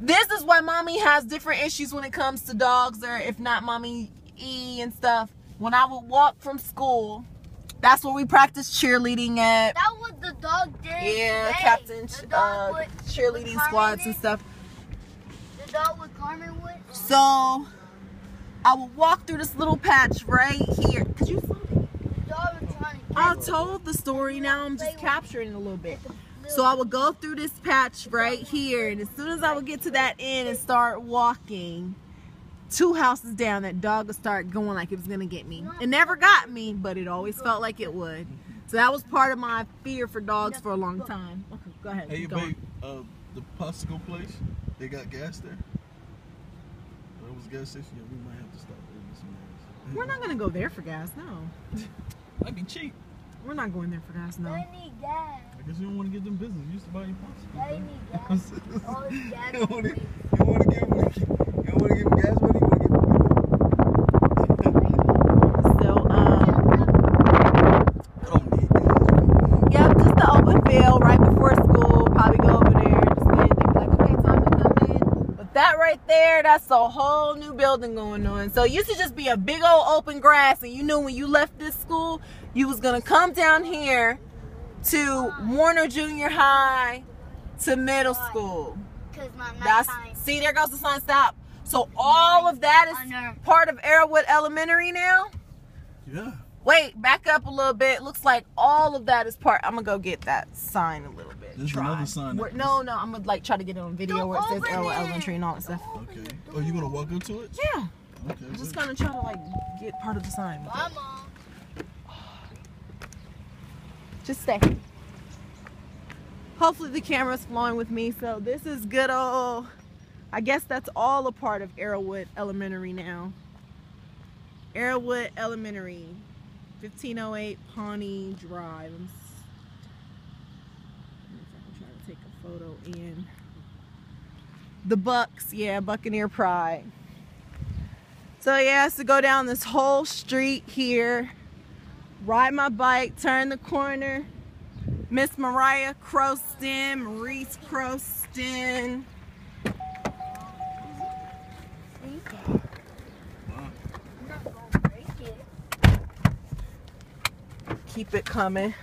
This is why mommy has different issues when it comes to dogs, or if not mommy E and stuff. When I would walk from school, that's where we practiced cheerleading at. That was the dog day. Yeah, today. captain cheerleading with squads and stuff. The dog with Carmen with. So I would walk through this little patch right here. Could you slow down? The dog was trying to I told the story, now I'm just capturing it a little bit. So I would go through this patch right here, and as soon as I would get to that end and start walking, 2 houses down, that dog would start going like it was gonna get me. It never got me, but it always felt like it would. So that was part of my fear for dogs for a long time. Okay, go ahead. Hey, babe, the Popsicle place, they got gas there? That was a gas station? Yeah, we might have to stop there and get some gas. We're not gonna go there for gas, no. That'd be cheap. We're not going there for gas, no. They need gas. I guess you don't want to give them business. You used to buy your Popsicle. They need gas. All this gas. You don't want to give them gas money? You want to give them So, don't need gas. yeah, just the open field right before school. Probably go over there, just stand there, like, okay, time to come in. But that right there, that's a whole new building going on. So it used to just be a big old open grass, and you knew when you left this school, you was gonna come down here to Warner Junior High to middle school. That's, see, there goes the sign, stop. So all of that is part of Arrowwood Elementary now? Yeah. Wait, back up a little bit. Looks like all of that is part. I'm gonna go get that sign a little bit. There's another sign. No, I'm gonna like try to get it on video where it says Arrowwood Elementary and all that stuff. Okay. Oh, you gonna walk up to it? Yeah. Okay. I'm just gonna try to like get part of the sign. Bye, Mom. Just stay. Hopefully the camera's flowing with me. So this is good old, I guess that's all a part of Arrowwood Elementary now. Arrowwood Elementary, 1508 Pawnee Drive. I'm trying to take a photo in. The Bucks, yeah, Buccaneer Pride. So yeah, to go down this whole street here, ride my bike, turn the corner. Miss Mariah Croston, Maurice Croston. Keep it coming.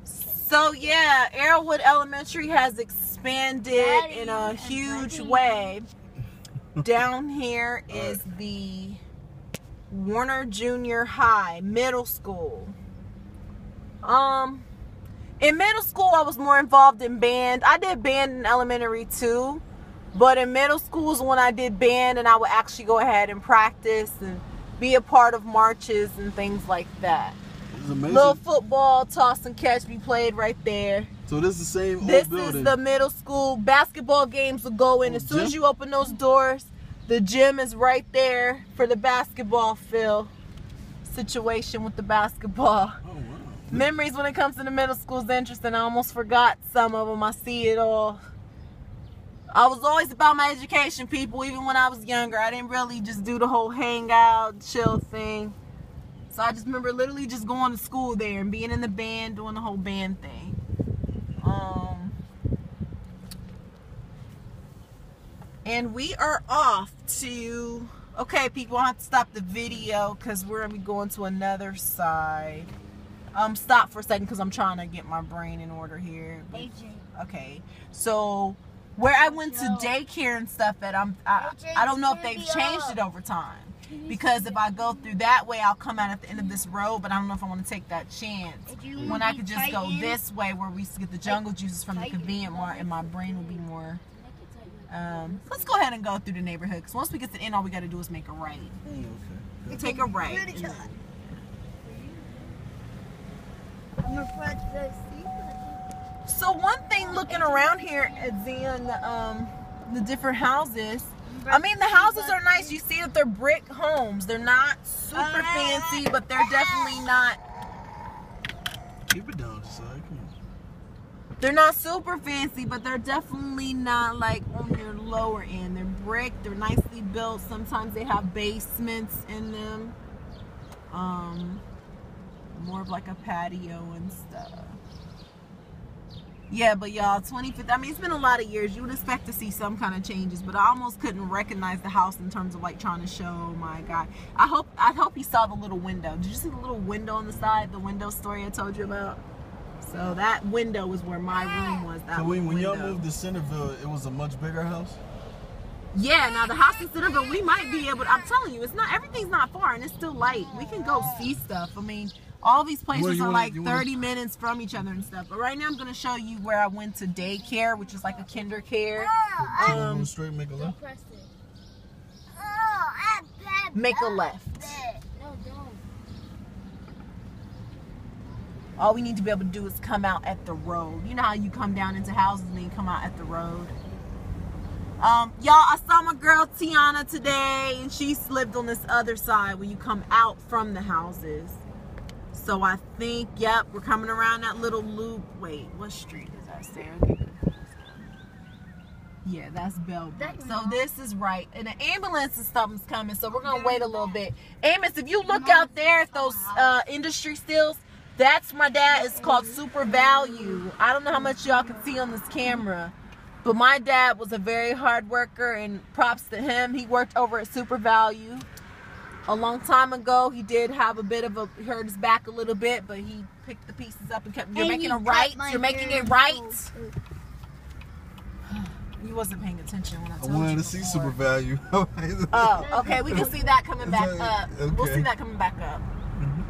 So yeah, Arrowwood Elementary has expanded in a huge way. Down here is the Warner Junior High Middle School. In middle school I was more involved in band. I did band in elementary too, but in middle school is when I did band, and I would actually go ahead and practice and be a part of marches and things like that. It's amazing. Little football, toss and catch be played right there. So this is the same old This building. is the middle school. Basketball games will go in as soon as you open those doors. The gym is right there for the basketball field situation with the basketball. Oh, wow. Memories when it comes to the middle school is interesting. I almost forgot some of them. I see it all. I was always about my education, people, even when I was younger. I didn't really just do the whole hang out, chill thing. So I just remember literally just going to school there and being in the band, doing the whole band thing. And we are off to, okay people, I have to stop the video because we're going to be going to another side. Stop for a second because I'm trying to get my brain in order here. Okay, so where I went to daycare and stuff at, I don't know if they've changed it over time. Because if I go through that way, I'll come out at the end of this road, but I don't know if I want to take that chance. When I could just go this way where we used to get the jungle juices from the convenient mart, and my brain will be more... let's go ahead and go through the neighborhood, because once we get to the end, all we got to do is make a right. Okay. Take a right. So one thing looking around here at seeing the different houses, I mean the houses are nice. You see that they're brick homes. They're not super fancy, but they're definitely not. Keep it down, side. Come on. They're not super fancy, but they're definitely not like on your lower end. They're brick. They're nicely built. Sometimes they have basements in them. More of like a patio and stuff. Yeah, but y'all, 2050, I mean, it's been a lot of years. You would expect to see some kind of changes, but I almost couldn't recognize the house in terms of like trying to show my guy. I hope he saw the little window. Did you see the little window on the side, the window story I told you about? So that window was where my room was. That So when y'all window. moved to Centerville, it was a much bigger house? Yeah, now the house in Centerville, we might be able to, I'm telling you, it's not, everything's not far and it's still light. We can go see stuff. I mean, all these places are like 30 minutes from each other and stuff. But right now I'm going to show you where I went to daycare, which is like a kinder care. Go straight and make a left? Press it. Oh, Make a left. No, don't. All we need to be able to do is come out at the road. You know how you come down into houses and then you come out at the road? Y'all, I saw my girl Tiana today, and she lived on this other side when you come out from the houses. So I think, yep, we're coming around that little loop. Wait, what street is that, Sarah? Yeah, that's Bellbrook. So this is right. And the ambulance and something's coming, so we're going to wait a little bit. Amos, if you look out there at those industry stills, that's my dad. It's called Super Value. I don't know how much y'all can see on this camera. But my dad was a very hard worker, and props to him. He worked over at Super Value a long time ago. He did have a bit of a, hurt his back a little bit, but he picked the pieces up and kept, you're making it right. You're making it right. You wasn't paying attention when I told you. I wanted to see Super Value. Oh, okay. We can see that coming back up. Okay. We'll see that coming back up.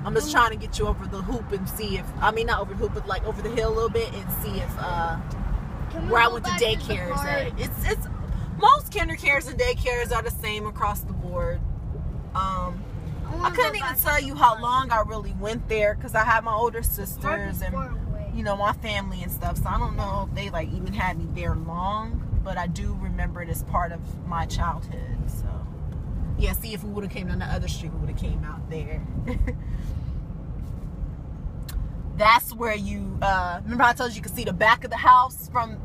I'm just trying to get you over the hoop and see if, I mean, not over the hoop, but like over the hill a little bit and see if, where I went to daycares at. It's most kinder cares and daycares are the same across the board. I couldn't even tell you how long I really went there because I had my older sisters and, you know, my family and stuff. So I don't know if they like even had me there long, but I do remember it as part of my childhood. So yeah, see, if we would have came down the other street, we would have came out there. That's where you, remember I told you could see the back of the house from,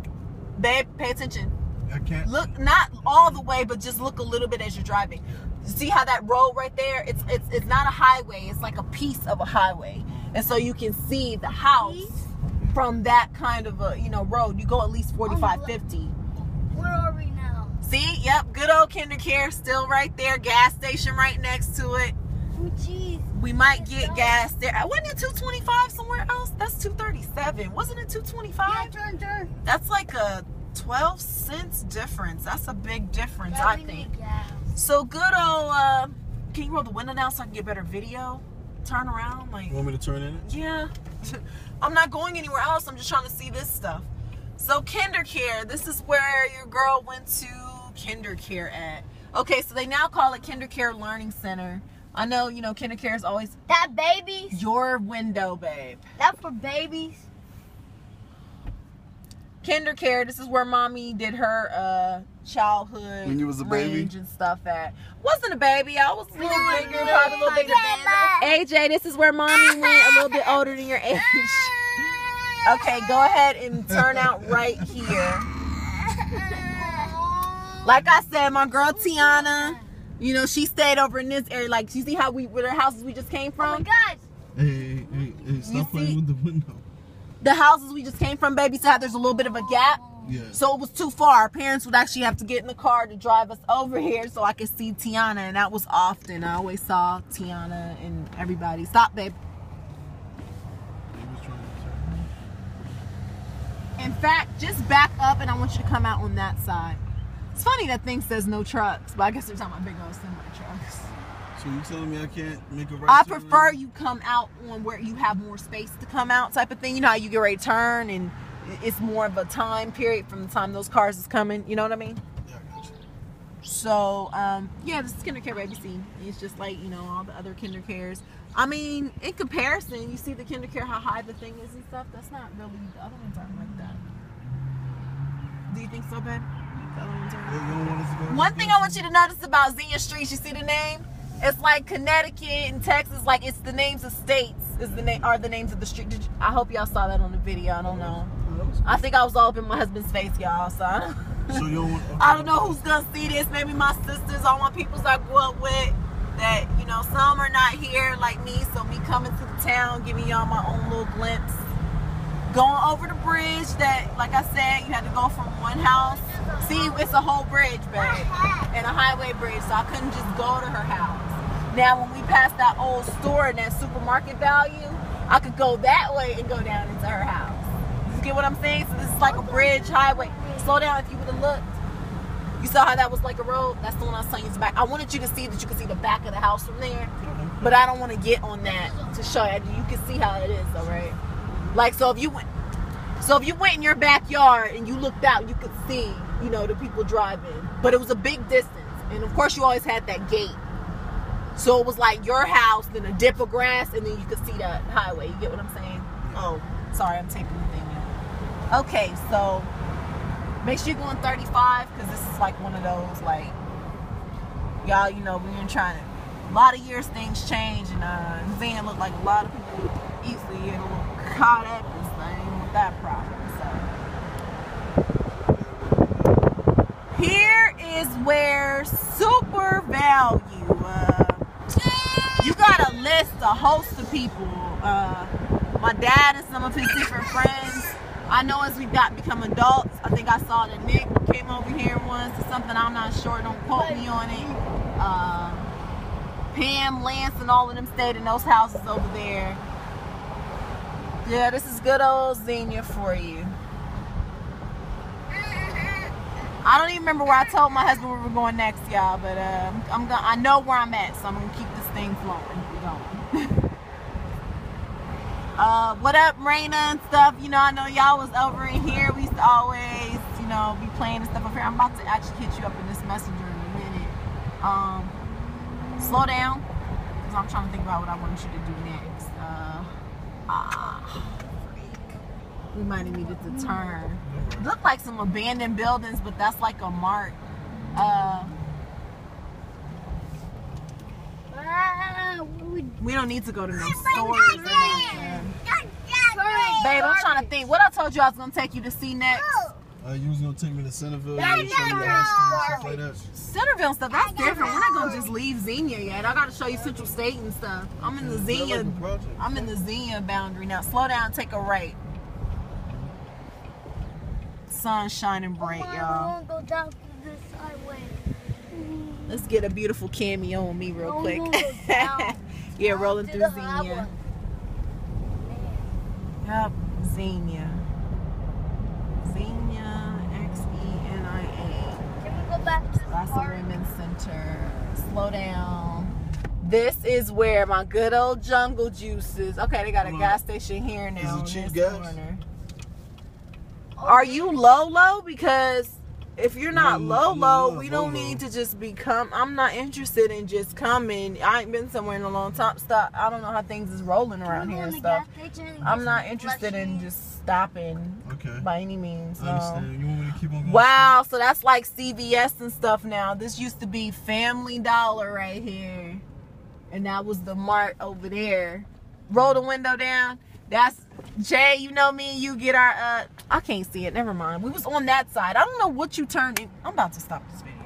babe, pay attention. I can't. Look, not all the way, but just look a little bit as you're driving. You see how that road right there, it's not a highway, it's like a piece of a highway. And so you can see the house from that kind of a, you know, road. You go at least 45, 50. Where are we now? See, yep, good old kinder care still right there, gas station right next to it. Oh, jeez. We might get gas there. Wasn't it 225 somewhere else? That's 237. Wasn't it 225? Yeah, turn. That's like a 12 cents difference. That's a big difference, I think. So good old, can you roll the window down so I can get better video? Turn around, like. You want me to turn in it? Yeah. I'm not going anywhere else. I'm just trying to see this stuff. So kinder care, this is where your girl went to kinder care at. Okay, so they now call it Kinder Care Learning Center. I know, you know, kinder care is always That babies? your window, babe. That for babies? Kinder care, this is where mommy did her childhood When you was a baby? range and stuff at. Wasn't a baby, I was a little bigger, probably a little bigger. AJ, this is where mommy went, a little bit older than your age. Okay, go ahead and turn out right here. Like I said, my girl Tiana, you know, she stayed over in this area. Like, you see how where the houses we just came Oh my from? gosh. Hey, stop playing with the window. The houses we just came from, baby, so how there's a little bit of a gap. Yeah. So it was too far. Our parents would actually have to get in the car to drive us over here so I could see Tiana, and that was often. I always saw Tiana and everybody. Stop, babe. In fact, just back up, and I want you to come out on that side. It's funny that thing says no trucks, but I guess they're talking about big old semi trucks. So you telling me I can't make a right I turn prefer now? you come out on where you have more space to come out type of thing. You know how you get ready to turn and it's more of a time period from the time those cars is coming. You know what I mean? Yeah, I got you. So, yeah, this is kinder care baby scene. It's just like, you know, all the other kinder cares. I mean, in comparison, you see the kinder care, how high the thing is and stuff. That's not really, the other ones aren't like that. Do you think so, babe? The other ones aren't. Yeah, you don't want us to go One thing I want you to notice about Xenia Street, you see the name? It's like Connecticut and Texas, like it's the names of states are the names of the street. I hope y'all saw that on the video. I don't know. I think I was all up in my husband's face, y'all. So you don't want, okay. I don't know who's gonna see this. Maybe my sisters, all my peoples I grew up with. That, you know, some are not here like me. So me coming to the town, giving y'all my own little glimpse. going over the bridge that, like I said, you had to go from one house. See, it's a whole bridge, babe, and a highway bridge, so I couldn't just go to her house. Now, when we passed that old store and that supermarket value, I could go that way and go down into her house. You get what I'm saying? So this is like a bridge, highway. Slow down if you would have looked. You saw how that was like a road? That's the one I was telling you is back. I wanted you to see that you could see the back of the house from there, but I don't want to get on that to show you. You can see how it is, all right? Like, so if you went in your backyard and you looked out, you could see, you know, the people driving. But it was a big distance. And of course you always had that gate. So it was like your house, then a dip of grass, and then you could see that highway. You get what I'm saying? Oh, sorry, I'm taping the thing now. Okay, so make sure you're going 35, because this is like one of those, like, y'all, you know, we been trying to, a lot of years things change, and Zan looked like a lot of people would easily get a little caught up in this thing with that problem. So here is where super value. You gotta list a host of people. My dad and some of his different friends. I know as we become adults, I think I saw that Nick came over here once or something. I'm not sure. Don't quote me on it. Pam, Lance, and all of them stayed in those houses over there. Yeah, this is good old Xenia for you. I don't even remember where I told my husband we were going next, y'all, but I know where I'm at, so I'm gonna keep this thing flowing. What up, Raina and stuff? You know, I know y'all was over in here. We used to always, you know, be playing and stuff up here. I'm about to actually hit you up in this messenger in a minute. Slow down, because I'm trying to think about what I want you to do next. Freak. We might have needed to turn. Look like some abandoned buildings, but that's like a mark. We don't need to go to no stores or nothing. Babe, I'm trying to think. What I told you I was going to take you to see next? You was going to take me to Centerville. Show you stuff like that. Centerville and stuff, that's different. We're not going to just leave Xenia yet. I got to show you Central State and stuff. I'm in the Xenia boundary now. Slow down, take a right. Sun's shining bright, y'all. Go down to this highway. Let's get a beautiful cameo on me real quick. Yeah, rolling through Xenia. Yep, Xenia. Xenia, Xenia. Can we go back to the That's a park? women's center. Slow down. This is where my good old Jungle Juice is. Okay, they got a gas station here now. Is it cheap in gas? this corner. Are you low? Because if you're not low, we don't need to just become. I'm not interested in just coming. I ain't been somewhere in a long time. Stop. I don't know how things is rolling around here and stuff. I'm not interested in just stopping by any means. I understand. You want me to keep on going? Wow, so that's like CVS and stuff now. This used to be Family Dollar right here. And that was the Mart over there. Roll the window down. That's Jay, you know me and you get our I can't see it, never mind. We was on that side. I don't know what you turned in. I'm about to stop this video.